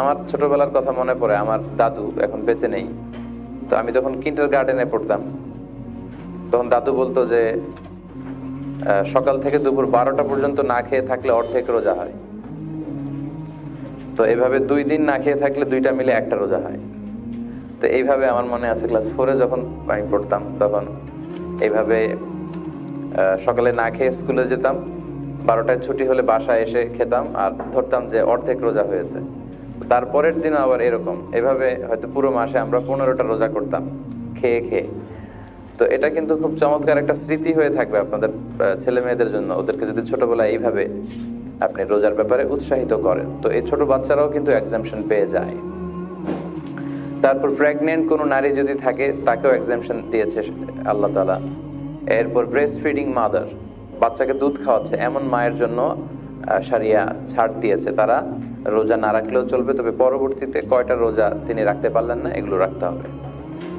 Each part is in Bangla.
আমার ছোটবেলার কথা মনে পড়ে। আমার দাদু এখন বেঁচে নেই, তো আমি তখন কিন্ডার গার্ডেনে পড়তাম। তখন দাদু বলতো যে সকাল থেকে দুপুর 12টা পর্যন্ত না খেয়ে থাকলে অর্ধেক রোজা হয়। তো এইভাবে 2 দিন না খেয়ে থাকলে দুইটা মিলে একটা রোজা হয়। তো এইভাবে আমার মনে আছে ক্লাস 4-এ যখন আমি পড়তাম, তখন এইভাবে সকালে না খেয়ে স্কুলে যেতাম, 12টায় ছুটি হলে বাসায় এসে খেতাম আর ধরতাম যে অর্ধেক রোজা হয়েছে। তারপরের দিন আবার এরকম, এভাবে হয়তো পুরো মাসে আমরা 15টা রোজা করতাম খেয়ে খেয়ে। তো এটা কিন্তু খুব চমৎকার একটা স্মৃতি হয়ে থাকবে আপনাদের ছেলে মেয়েদের জন্য, ওদেরকে যদি ছোটবেলায় এইভাবে আপনি রোজার ব্যাপারে উৎসাহিত করেন। তো এই ছোট বাচ্চারাও কিন্তু এক্সামশন পেয়ে যায়। তারপর প্রেগনেন্ট কোনো নারী যদি থাকে তাকেও এক্সামশন দিয়েছে আল্লাহ তাআলা। এরপর ব্রেস্ট ফিডিং মাদার, বাচ্চাকে দুধ খাওয়াচ্ছে এমন মায়ের জন্য শারিয়া ছাড় দিয়েছে, তারা রোজা না রাখলেও চলবে, তবে পরবর্তীতে কয়টা রোজা তিনি রাখতে পারলেন না এগুলো রাখতে হবে।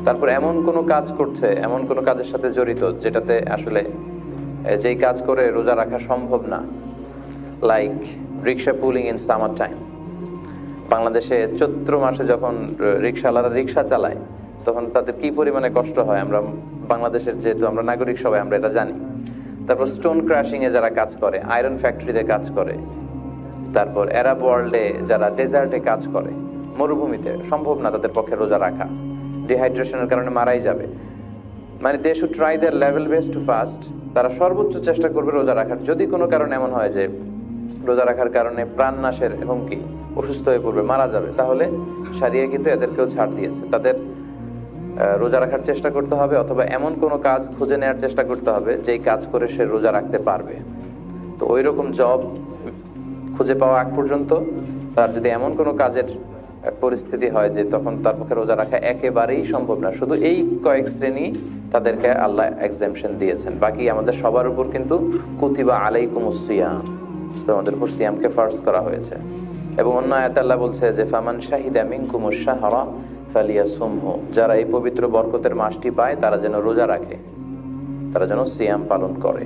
তারপর এমন কোনো কাজ করছে, এমন কোনো কাজের সাথে জড়িত যেটাতে আসলে যেই কাজ করে রোজা রাখা সম্ভব না, like rickshaw pulling in summer time. বাংলাদেশে চৈত্র মাসে যখন রিক্সাওয়ালারা রিক্সা চালায় তখন তাদের কি পরিমাণে কষ্ট হয়, আমরা বাংলাদেশের যেহেতু আমরা নাগরিক সবাই আমরা এটা জানি। তারপর স্টোন ক্রাশিং এ যারা কাজ করে, আয়রন ফ্যাক্টরিতে কাজ করে, তারপর অ্যারাব ওয়ার্ল্ডে যারা ডেজার্টে কাজ করে, মরুভূমিতে সম্ভব না তাদের পক্ষে রোজা রাখা, ডিহাইড্রেশনের কারণে মারাই যাবে। মানে they should try their level best to fast. তারা সর্বোচ্চ চেষ্টা করবে রোজা রাখার। যদি কোনো কারণে এমন হয় যে রোজা রাখার কারণে প্রাণ নাশের হুমকি, অসুস্থ হয়ে পড়বে, মারা যাবে, তাহলে শারিয়া কিন্তু এদেরকেও ছাড় দিয়েছে। তাদের রোজা রাখার চেষ্টা করতে হবে, অথবা এমন কোনো কাজ খুঁজে নেওয়ার চেষ্টা করতে হবে যেই কাজ করে সে রোজা রাখতে পারবে। তো ওই রকম জব খুঁজে পাওয়া আগ পর্যন্ত তার যদি এমন কোনো কাজের পরিস্থিতি হয় যে তখন তার পক্ষে রোজা রাখা একেবারেই সম্ভব না, শুধু এই কয়েক শ্রেণী তাদেরকে আল্লাহ এক্সামশন দিয়েছেন। বাকি আমাদের সবার উপর কিন্তু কুতিবা আলাইকুমুস সিয়াম, তোমাদের উপর সিয়ামকে ফার্জ করা হয়েছে। এবং অন্য আয়াতে আল্লাহ বলছে যে ফামান শাহিদা মিনকুমুশ শাহরা ফালিয়াসুমহু, যারা এই পবিত্র বরকতের মাসটি পায় তারা যেন রোজা রাখে, তারা যেন সিয়াম পালন করে।